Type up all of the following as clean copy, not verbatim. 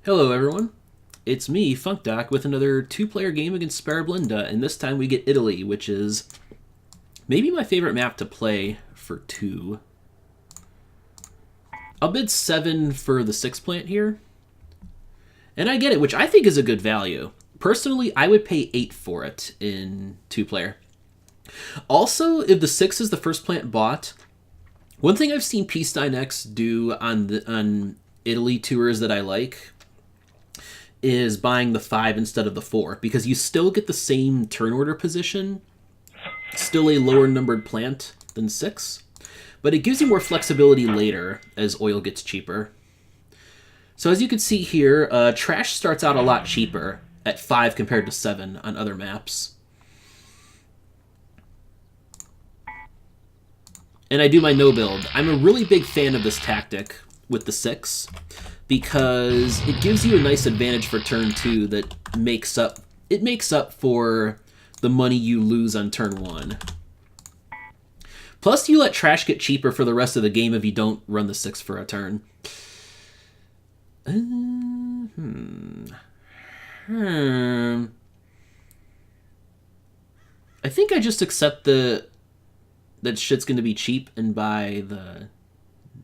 Hello everyone, it's me, funkdoc, with another two-player game against Sparablinda, and this time we get Italy, which is maybe my favorite map to play for two. I'll bid 7 for the 6 plant here, and I get it, which I think is a good value. Personally, I would pay 8 for it in two-player. Also, if the 6 is the first plant bought, one thing I've seen Peacetime X do on Italy tours that I like is buying the 5 instead of the 4, because you still get the same turn order position, still a lower numbered plant than 6, but it gives you more flexibility later as oil gets cheaper. So as you can see here, trash starts out a lot cheaper at 5 compared to 7 on other maps. And I do my no build. I'm a really big fan of this tactic with the 6, because it gives you a nice advantage for turn 2 that makes up for the money you lose on turn 1. Plus, you let trash get cheaper for the rest of the game if you don't run the 6 for a turn. I think I just accept that shit's going to be cheap and buy the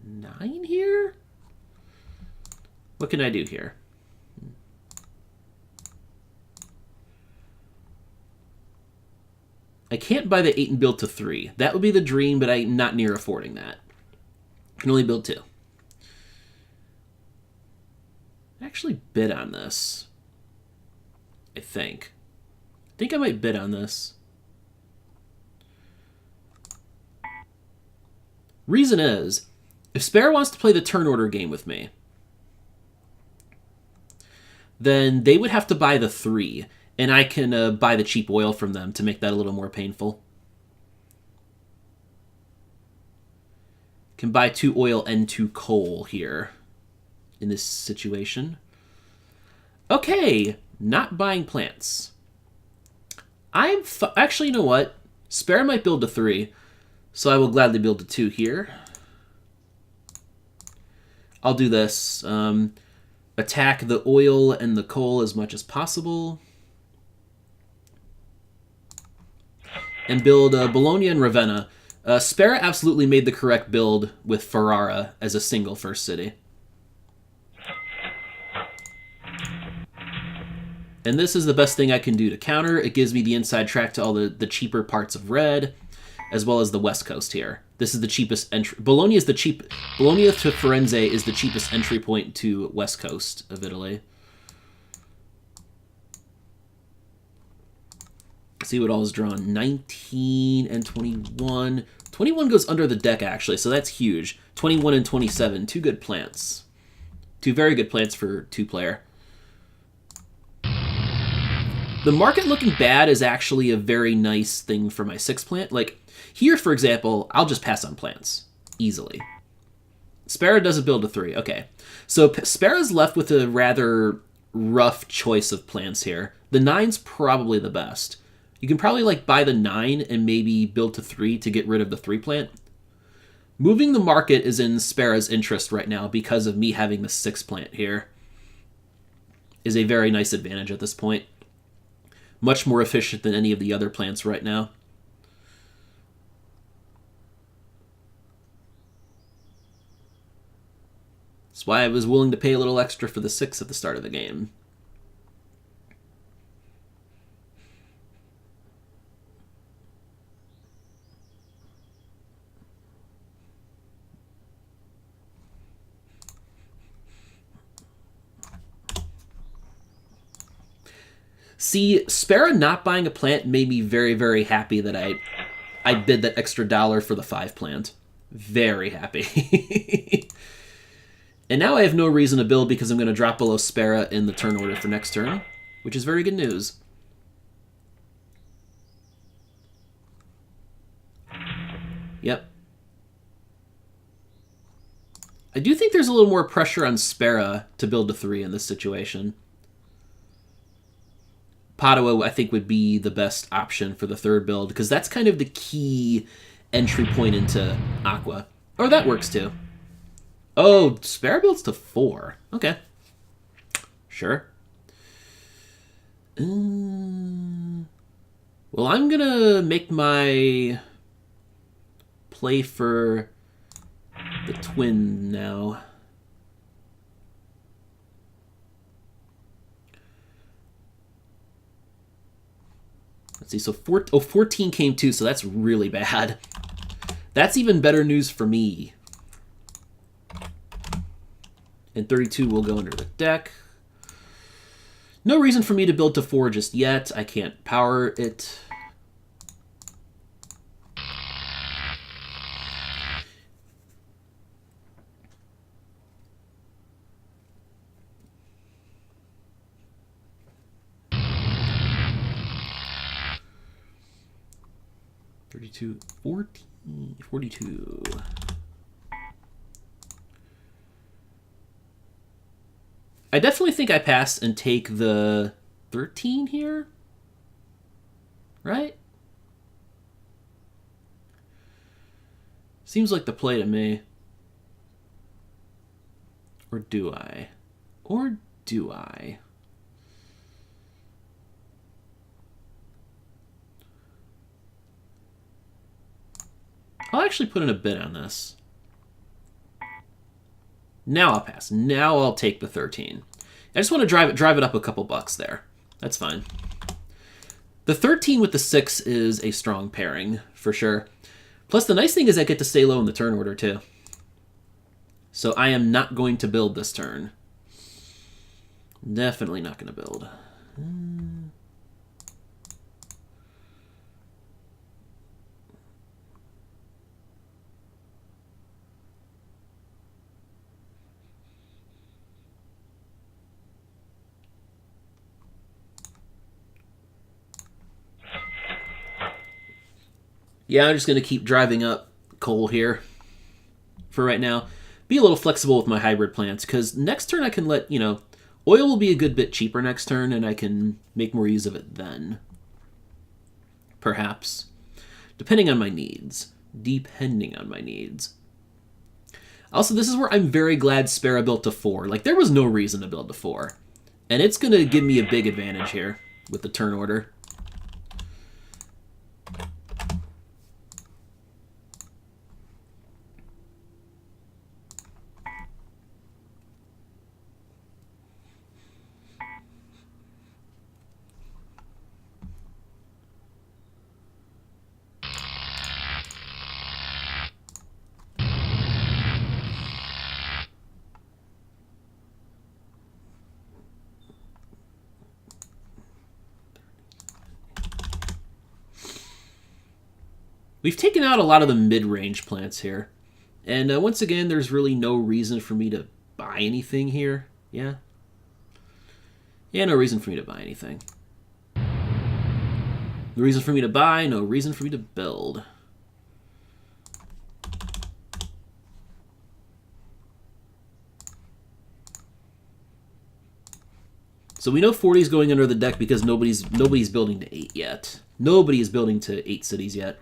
9 here? What can I do here? I can't buy the 8 and build to 3. That would be the dream, but I'm not near affording that. I can only build 2. I actually bid on this. I think I might bid on this. Reason is, if Spara wants to play the turn order game with me, then they would have to buy the 3, and I can buy the cheap oil from them to make that a little more painful. Can buy 2 oil and 2 coal here in this situation. Okay, not buying plants. Actually, you know what? Spara might build to 3, so I will gladly build to 2 here. I'll do this. Attack the oil and the coal as much as possible. And build Bologna and Ravenna. Spara absolutely made the correct build with Ferrara as a single first city. And this is the best thing I can do to counter. It gives me the inside track to all the cheaper parts of red, as well as the west coast here. This is the cheapest entry. Bologna to Firenze is the cheapest entry point to west coast of Italy. Let's see what all is drawn. 19 and 21. 21 goes under the deck, actually, so that's huge. 21 and 27. 2 good plants. 2 very good plants for 2-player. The market looking bad is actually a very nice thing for my 6 plant. Like, here, for example, I'll just pass on plants. Easily. Spara doesn't build to 3. Okay. So Spara's left with a rather rough choice of plants here. The 9's probably the best. You can probably, like, buy the 9 and maybe build to 3 to get rid of the 3 plant. Moving the market is in Spara's interest right now because of me having the 6 plant here. Is a very nice advantage at this point. Much more efficient than any of the other plants right now. That's why I was willing to pay a little extra for the 6 at the start of the game. See, Spara not buying a plant made me very, very happy that I bid that extra $1 for the 5 plant. Very happy. And now I have no reason to build because I'm going to drop below Spara in the turn order for next turn, which is very good news. Yep. I do think there's a little more pressure on Spara to build to 3 in this situation. Padua, I think, would be the best option for the 3rd build, because that's kind of the key entry point into Aqua. Or that works too. Oh, Spara builds to 4. Okay. Sure. Well, I'm gonna make my play for the twin now. Let's see, so 14 came too, so that's really bad. That's even better news for me. And 32 will go under the deck. No reason for me to build to 4 just yet. I can't power it. $32, 14, 42. I definitely think I pass and take the 13 here. Right? Seems like the play to me. Or do I? Or do I? I'll actually put in a bid on this. Now I'll pass. Now I'll take the 13. I just want to drive it up a couple bucks there. That's fine. The 13 with the 6 is a strong pairing, for sure. Plus, the nice thing is I get to stay low in the turn order, too. So I am not going to build this turn. Definitely not going to build. Yeah, I'm just going to keep driving up coal here for right now. Be a little flexible with my hybrid plants, because next turn I can let, oil will be a good bit cheaper next turn, and I can make more use of it then. Perhaps. Depending on my needs. Depending on my needs. Also, this is where I'm very glad Spara built to 4. Like, there was no reason to build to 4. And it's going to give me a big advantage here with the turn order. We've taken out a lot of the mid-range plants here. And once again, there's really no reason for me to buy anything here. Yeah? Yeah, no reason for me to buy anything. No reason for me to buy, no reason for me to build. So we know 40 is going under the deck because nobody's building to 8 yet. Nobody is building to 8 cities yet.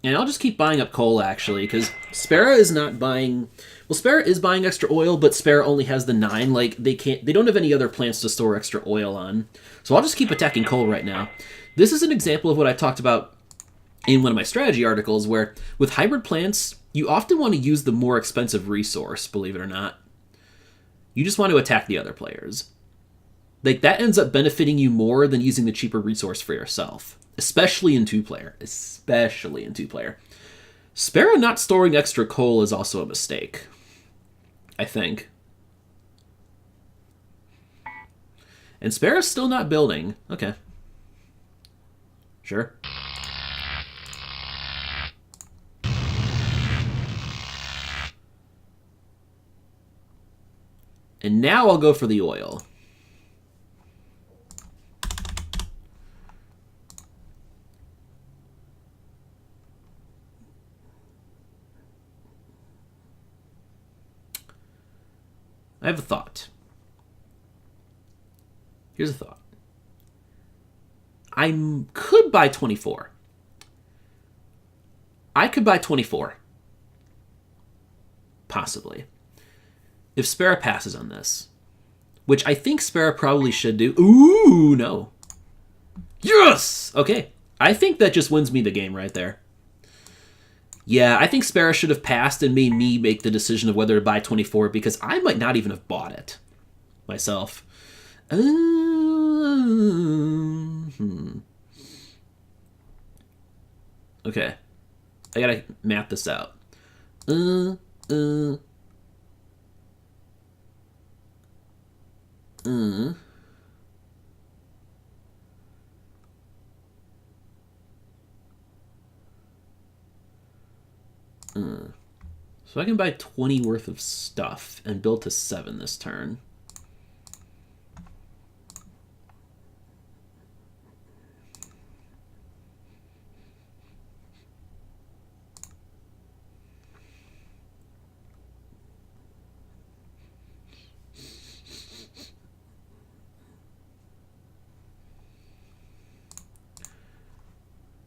And I'll just keep buying up coal, actually, because Spara is not buying... Well, Spara is buying extra oil, but Spara only has the 9. Like, they don't have any other plants to store extra oil on. So I'll just keep attacking coal right now. This is an example of what I talked about in one of my strategy articles, where with hybrid plants, you often want to use the more expensive resource, believe it or not. You just want to attack the other players. Like, that ends up benefiting you more than using the cheaper resource for yourself. Especially in 2-player. Especially in 2-player. Spara not storing extra coal is also a mistake. I think. And Spara's still not building. Okay. Sure. And now I'll go for the oil. I have a thought. Here's a thought. I could buy 24. I could buy 24. Possibly. If Spara passes on this, which I think Spara probably should do. Ooh, no. Yes! Okay. I think that just wins me the game right there. Yeah, I think Spara should have passed and made me make the decision of whether to buy 24 because I might not even have bought it myself. Okay. I gotta map this out. So I can buy 20 worth of stuff and build to 7 this turn.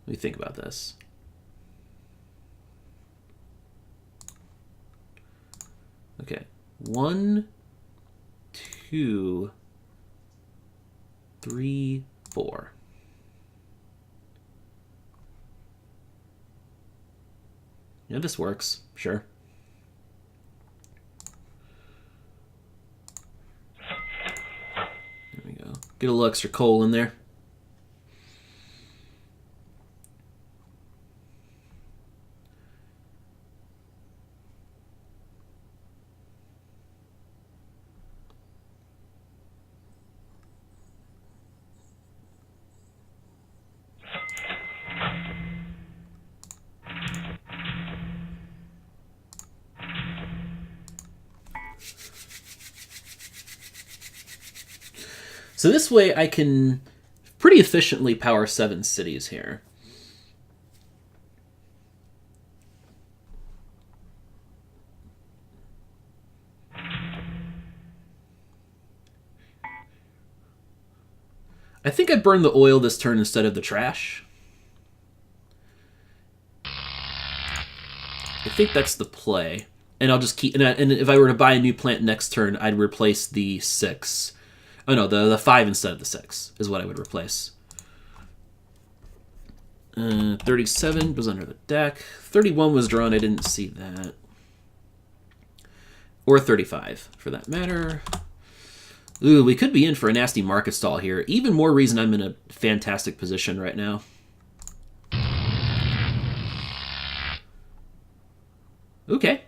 Let me think about this. Okay, 1, 2, 3, 4. Yeah, this works. Sure. There we go. Get a little extra coal in there. So this way I can pretty efficiently power 7 cities here. I think I burned the oil this turn instead of the trash. I think that's the play. And I'll just keep... And if I were to buy a new plant next turn, I'd replace the 6. Oh no, the 5 instead of the 6 is what I would replace. 37 was under the deck. 31 was drawn. I didn't see that. Or 35, for that matter. Ooh, we could be in for a nasty market stall here. Even more reason I'm in a fantastic position right now. Okay.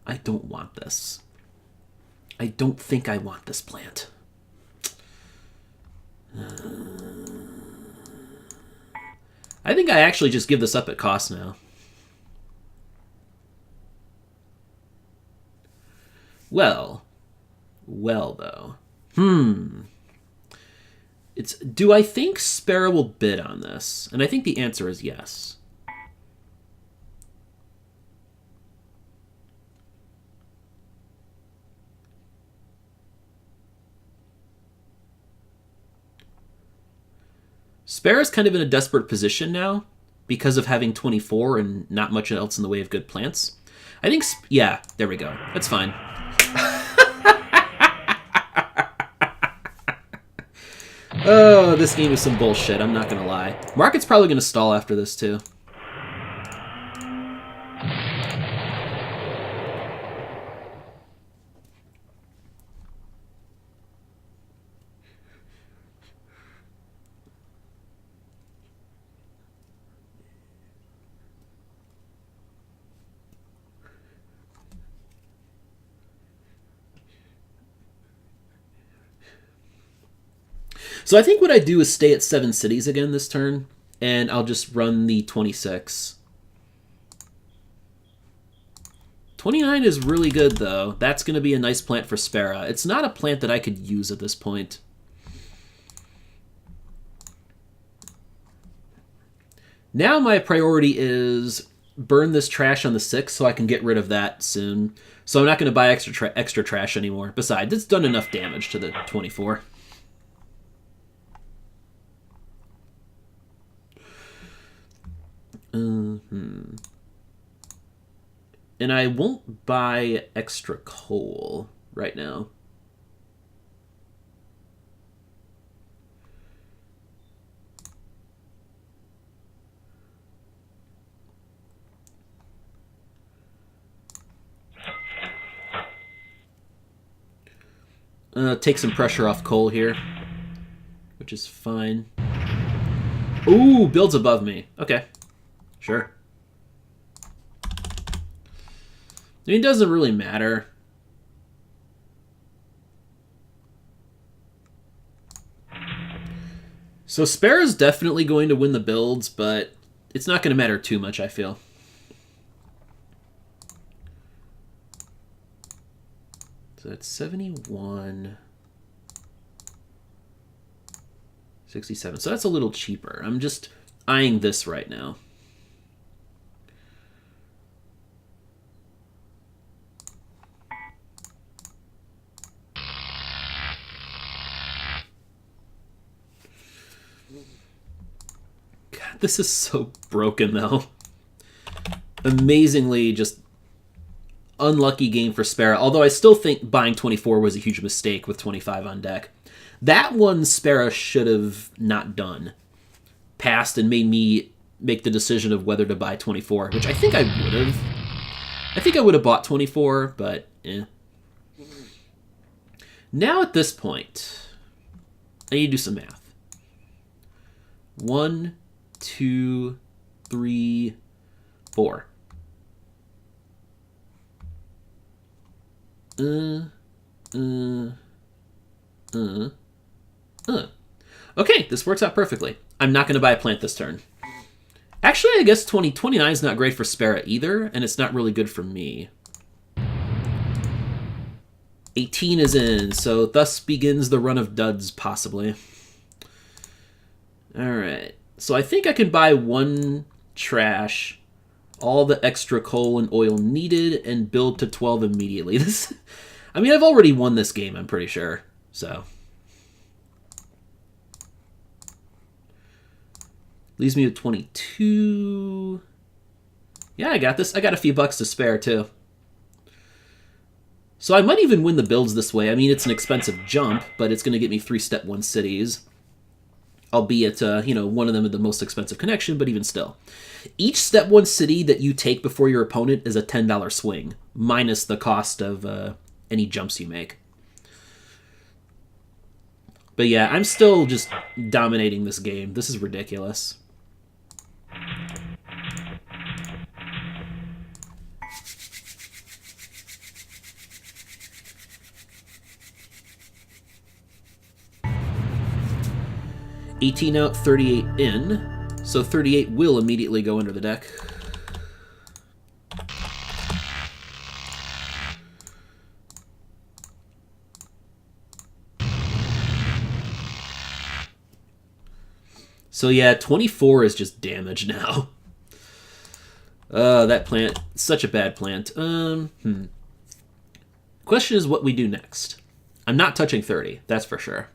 I don't want this. I don't think I want this plant. I think I actually just give this up at cost now. Well, though. Do I think Spara will bid on this? And I think the answer is yes. Spara's kind of in a desperate position now because of having 24 and not much else in the way of good plants. I think, yeah, there we go. That's fine. Oh, this game is some bullshit, I'm not going to lie. Market's probably going to stall after this, too. So I think what I do is stay at 7 cities again this turn, and I'll just run the 26. 29 is really good, though. That's going to be a nice plant for Spara. It's not a plant that I could use at this point. Now my priority is burn this trash on the 6 so I can get rid of that soon. So I'm not going to buy extra trash anymore. Besides, it's done enough damage to the 24. And I won't buy extra coal right now. Take some pressure off coal here, which is fine. Ooh, builds above me. Okay, sure. I mean, it doesn't really matter. So Spara's definitely going to win the builds, but it's not going to matter too much, I feel. So that's 71, 67. So that's a little cheaper. I'm just eyeing this right now. God, this is so broken, though. Amazingly just unlucky game for Spara, although I still think buying 24 was a huge mistake with 25 on deck. That one Spara should have not done. Passed and made me make the decision of whether to buy 24, which I think I would have. I think I would have bought 24, but eh. Now at this point, I need to do some math. 1, 2, 3, 4. Okay, this works out perfectly. I'm not going to buy a plant this turn. Actually, I guess 29 is not great for Spara either, and it's not really good for me. 18 is in, so thus begins the run of duds, possibly. Alright, so I think I can buy one trash, all the extra coal and oil needed, and build to 12 immediately. I mean, I've already won this game, I'm pretty sure, so. Leaves me with 22. Yeah, I got this. I got a few bucks to spare, too. So I might even win the builds this way. I mean, it's an expensive jump, but it's going to get me 3 Step 1 cities. Albeit, you know, one of them is the most expensive connection, but even still. Each Step 1 city that you take before your opponent is a $10 swing, minus the cost of any jumps you make. But yeah, I'm still just dominating this game. This is ridiculous. $18 out, 38 in, so 38 will immediately go under the deck. So yeah, 24 is just damage now. That plant, such a bad plant. Question is what we do next. I'm not touching 30, that's for sure.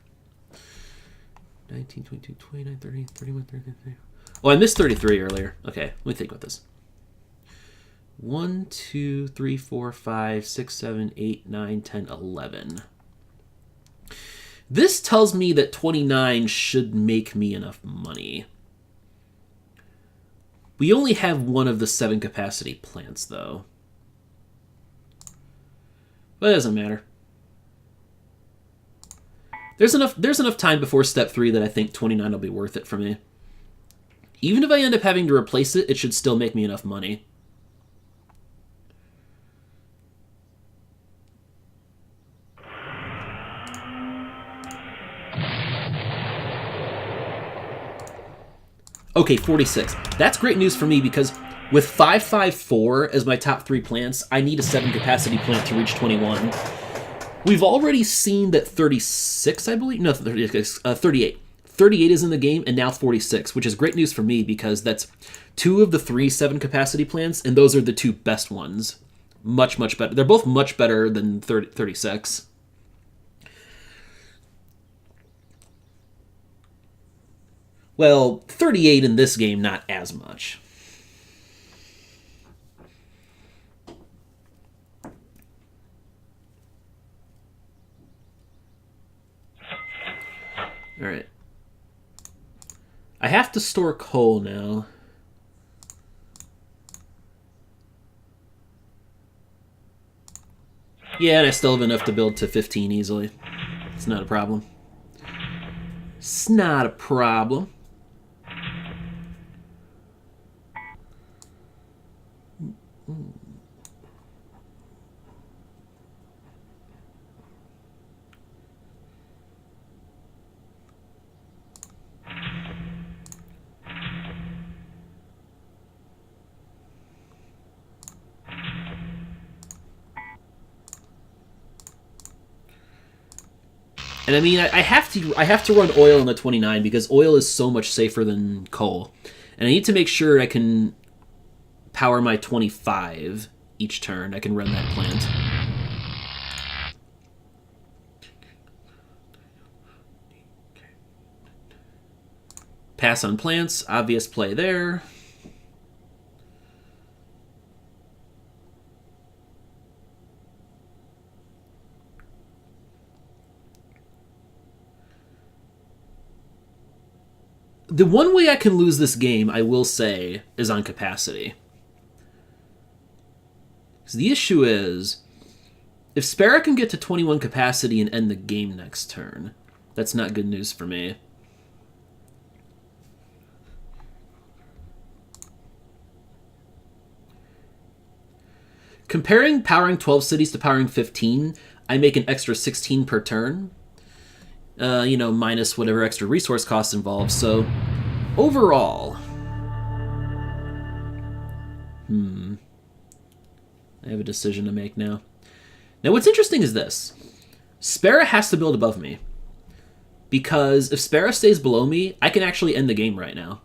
19, 22, 29, 30, 31, 33. Oh, I missed 33 earlier. Okay, let me think about this. 1, 2, 3, 4, 5, 6, 7, 8, 9, 10, 11. This tells me that 29 should make me enough money. We only have one of the 7 capacity plants, though. But it doesn't matter. There's enough time before Step 3 that I think 29 will be worth it for me. Even if I end up having to replace it, it should still make me enough money. Okay, 46. That's great news for me because with 554 as my top 3 plants, I need a 7 capacity plant to reach 21. We've already seen that 36, I believe, no, 38. 38 is in the game, and now 46, which is great news for me because that's 2 of the 3 7 capacity plants, and those are the 2 best ones. Much, much better. They're both much better than 36. Well, 38 in this game, not as much. Alright. I have to store coal now. Yeah, and I still have enough to build to 15 easily. It's not a problem. It's not a problem. And I mean, I have to run oil on the 29 because oil is so much safer than coal. And I need to make sure I can power my 25 each turn. I can run that plant. Pass on plants, obvious play there. The one way I can lose this game, I will say, is on capacity. So the issue is, if Spara can get to 21 capacity and end the game next turn, that's not good news for me. Comparing powering 12 cities to powering 15, I make an extra 16 per turn. You know, minus whatever extra resource costs involved. So, overall... I have a decision to make now. Now, what's interesting is this. Spara has to build above me. Because if Spara stays below me, I can actually end the game right now.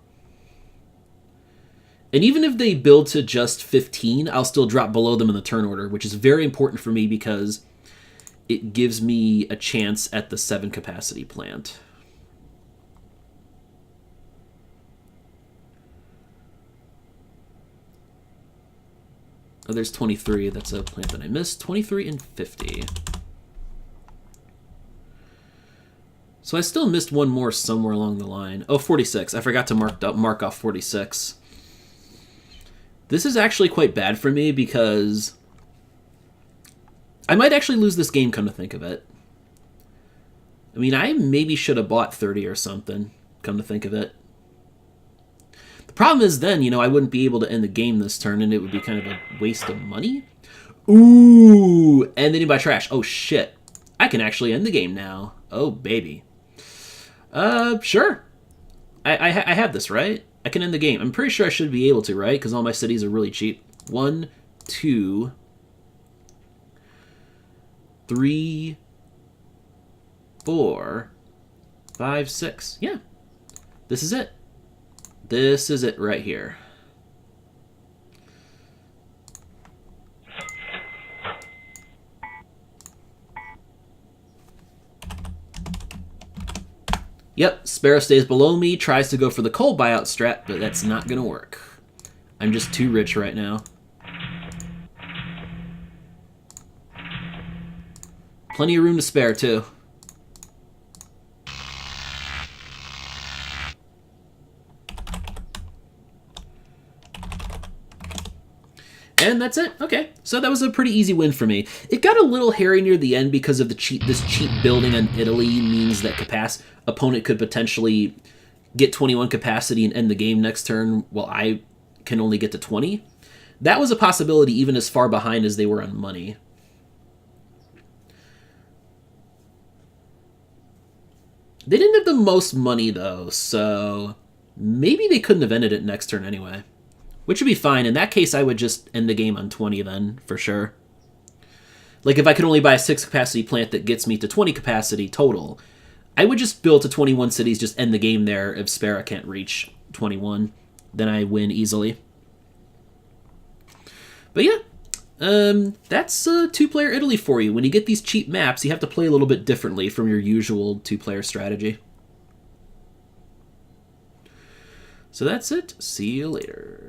And even if they build to just 15, I'll still drop below them in the turn order, which is very important for me because it gives me a chance at the 7 capacity plant. Oh, there's 23. That's a plant that I missed. 23 and 50. So I still missed one more somewhere along the line. Oh, 46. I forgot to mark off 46. This is actually quite bad for me because I might actually lose this game, come to think of it. I mean, I maybe should have bought 30 or something, come to think of it. The problem is then, you know, I wouldn't be able to end the game this turn, and it would be kind of a waste of money. Ooh, and then you buy trash. Oh, shit. I can actually end the game now. Oh, baby. Sure. I have this, right? I can end the game. I'm pretty sure I should be able to, right? Because all my cities are really cheap. 1, 2... 3, 4, 5, 6. Yeah. This is it. This is it right here. Yep, Spara stays below me, tries to go for the coal buyout strat, but that's not going to work. I'm just too rich right now. Plenty of room to spare, too. And that's it. Okay, so that was a pretty easy win for me. It got a little hairy near the end because of the this cheap building on Italy means that opponent could potentially get 21 capacity and end the game next turn while I can only get to 20. That was a possibility even as far behind as they were on money. They didn't have the most money, though, so maybe they couldn't have ended it next turn anyway. Which would be fine. In that case, I would just end the game on 20 then, for sure. Like, if I could only buy a 6 capacity plant that gets me to 20 capacity total, I would just build to 21 cities, just end the game there if Spara can't reach 21. Then I win easily. But yeah, that's 2-player Italy for you. When you get these cheap maps, you have to play a little bit differently from your usual 2-player strategy. So that's it. See you later.